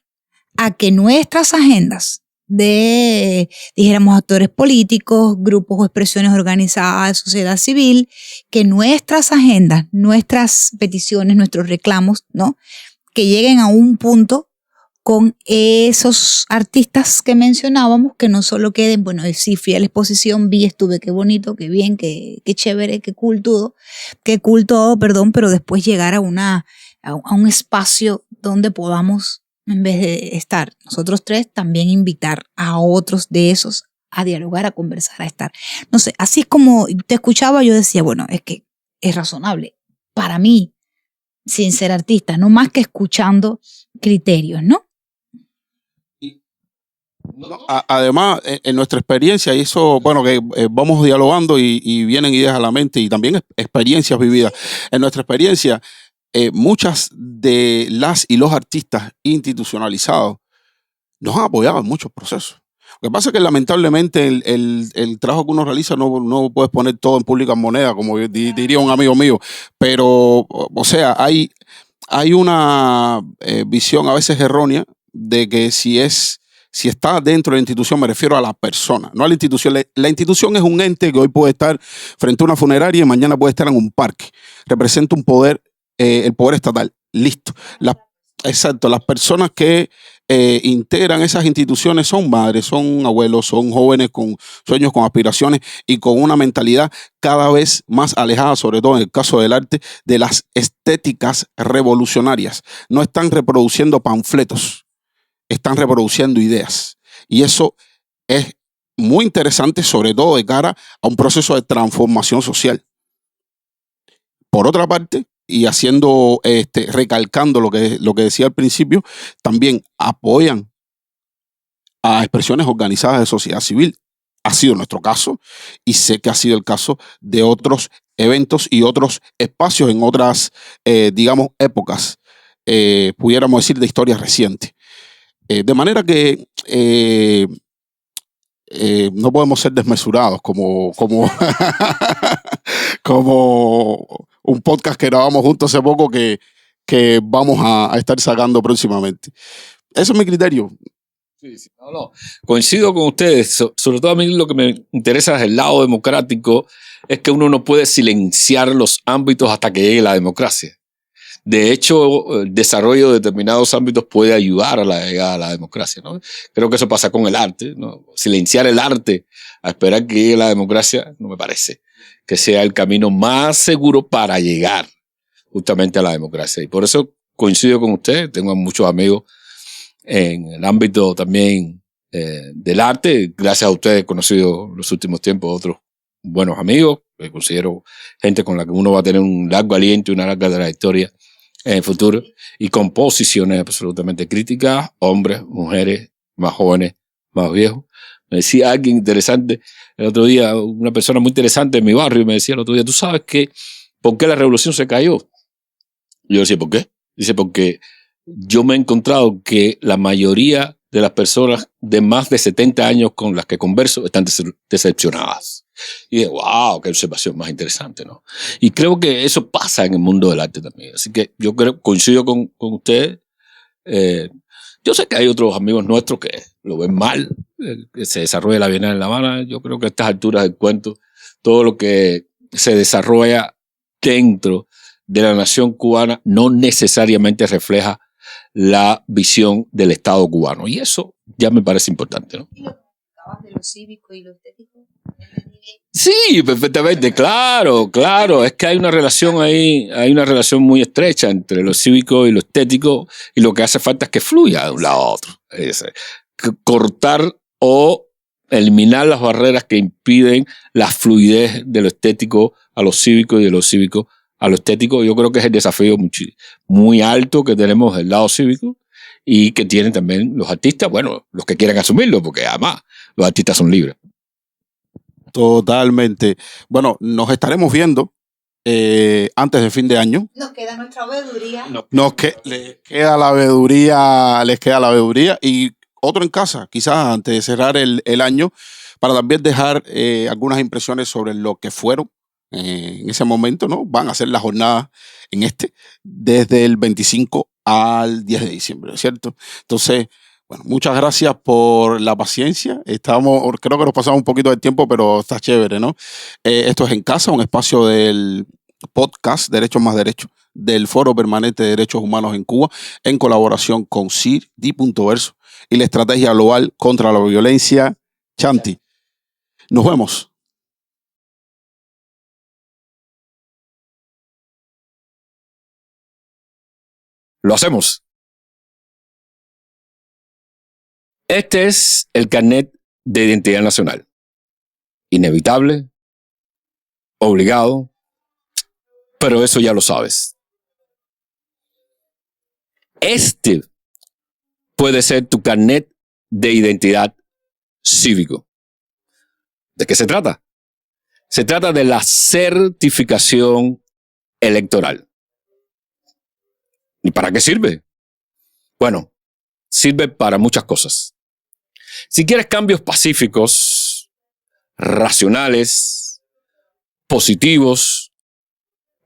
a que nuestras agendas dijéramos, actores políticos, grupos o expresiones organizadas de sociedad civil, que nuestras agendas, nuestras peticiones, nuestros reclamos, ¿no? Que lleguen a un punto con esos artistas que mencionábamos, que no solo queden, bueno, sí, fui a la exposición, vi, estuve, qué bonito, qué bien, qué chévere, qué cool todo, pero después llegar a un espacio donde podamos, en vez de estar nosotros tres, también invitar a otros de esos a dialogar, a conversar, a estar. No sé, así es como te escuchaba, yo decía, bueno, es que es razonable para mí, sin ser artista, no más que escuchando criterios, ¿no? Además, en nuestra experiencia, y eso, bueno, que vamos dialogando y vienen ideas a la mente y también experiencias vividas. En nuestra experiencia, muchas de las y los artistas institucionalizados nos han apoyado en muchos procesos. Lo que pasa es que lamentablemente el trabajo que uno realiza no puedes poner todo en pública moneda, como diría un amigo mío, pero, o sea, hay una visión a veces errónea de que si está dentro de la institución, me refiero a la persona, no a la institución. La institución es un ente que hoy puede estar frente a una funeraria y mañana puede estar en un parque. Representa un poder, el poder estatal. Listo. Exacto. Las personas que integran esas instituciones son madres, son abuelos, son jóvenes con sueños, con aspiraciones y con una mentalidad cada vez más alejada, sobre todo en el caso del arte, de las estéticas revolucionarias. No están reproduciendo panfletos, están reproduciendo ideas. Y eso es muy interesante, sobre todo de cara a un proceso de transformación social. Por otra parte, y recalcando lo que decía al principio, también apoyan a expresiones organizadas de sociedad civil. Ha sido nuestro caso y sé que ha sido el caso de otros eventos y otros espacios en otras, digamos, épocas, pudiéramos decir, de historia reciente. De manera que no podemos ser desmesurados como un podcast que grabamos juntos hace poco que vamos a estar sacando próximamente. Ese es mi criterio. Sí, no. Coincido con ustedes. Sobre todo a mí lo que me interesa desde el lado democrático es que uno no puede silenciar los ámbitos hasta que llegue la democracia. De hecho, el desarrollo de determinados ámbitos puede ayudar a la llegada a la democracia, ¿no? Creo que eso pasa con el arte, ¿no? Silenciar el arte a esperar que llegue la democracia no me parece que sea el camino más seguro para llegar justamente a la democracia. Y por eso coincido con usted, tengo muchos amigos en el ámbito también del arte. Gracias a ustedes he conocido en los últimos tiempos otros buenos amigos, que considero gente con la que uno va a tener un largo aliento y una larga trayectoria en el futuro, y con posiciones absolutamente críticas, hombres, mujeres, más jóvenes, más viejos. Me decía alguien interesante el otro día, una persona muy interesante en mi barrio, me decía el otro día, ¿tú sabes por qué la revolución se cayó? Y yo decía, ¿por qué? Dice, porque yo me he encontrado que la mayoría de las personas de más de 70 años con las que converso están decepcionadas. Y dije, wow, qué observación más interesante, ¿no? Y creo que eso pasa en el mundo del arte también. Así que yo coincido con ustedes. Yo sé que hay otros amigos nuestros que lo ven mal, que se desarrolla la Bienal en La Habana. Yo creo que a estas alturas del cuento, todo lo que se desarrolla dentro de la nación cubana no necesariamente refleja la visión del Estado cubano. Y eso ya me parece importante, ¿no? ¿Y lo que hablabas de lo cívico y lo estético? Sí, perfectamente, claro. Es que hay una relación ahí, hay una relación muy estrecha entre lo cívico y lo estético, y lo que hace falta es que fluya de un lado a otro. Cortar o eliminar las barreras que impiden la fluidez de lo estético a lo cívico y de lo cívico a lo estético. Yo creo que es el desafío muy alto que tenemos del lado cívico y que tienen también los artistas, bueno, los que quieran asumirlo, porque además los artistas son libres. Totalmente. Bueno, nos estaremos viendo antes de fin de año. Nos queda nuestra veeduría. Les queda la veeduría y otro en casa, quizás antes de cerrar el año, para también dejar algunas impresiones sobre lo que fueron en ese momento, ¿no? Van a ser las jornadas desde el 25 al 10 de diciembre, ¿cierto? Entonces, bueno, muchas gracias por la paciencia. Creo que nos pasamos un poquito de tiempo, pero está chévere, ¿no? Esto es En Casa, un espacio del podcast Derechos más Derechos del Foro Permanente de Derechos Humanos en Cuba, en colaboración con CIR, Di.Verso y la Estrategia Global contra la Violencia, Chanti. Nos vemos. Lo hacemos. Este es el carnet de identidad nacional. Inevitable, obligado, pero eso ya lo sabes. Este puede ser tu carnet de identidad cívico. ¿De qué se trata? Se trata de la certificación electoral. ¿Y para qué sirve? Bueno, sirve para muchas cosas. Si quieres cambios pacíficos, racionales, positivos,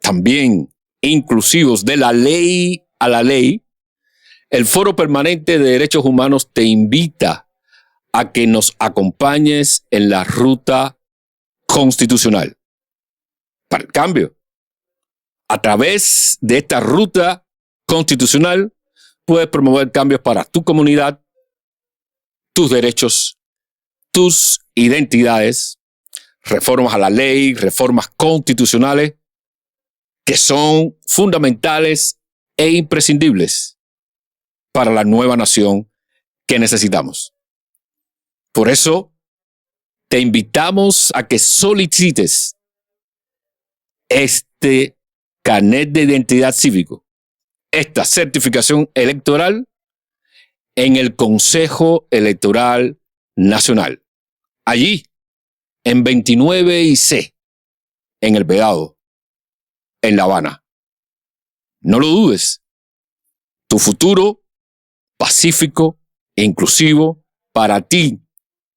también inclusivos de la ley a la ley, el Foro Permanente de Derechos Humanos te invita a que nos acompañes en la ruta constitucional para el cambio. A través de esta ruta constitucional puedes promover cambios para tu comunidad, tus derechos, tus identidades, reformas a la ley, reformas constitucionales que son fundamentales e imprescindibles para la nueva nación que necesitamos. Por eso, te invitamos a que solicites este carnet de identidad cívico, esta certificación electoral en el Consejo Electoral Nacional. Allí, en 29 y C, en El Vedado, en La Habana. No lo dudes. Tu futuro pacífico e inclusivo para ti,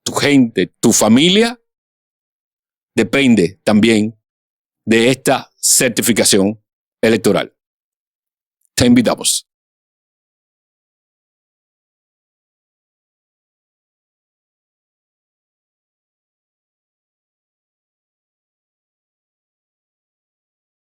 tu gente, tu familia, depende también de esta certificación electoral. Te invitamos.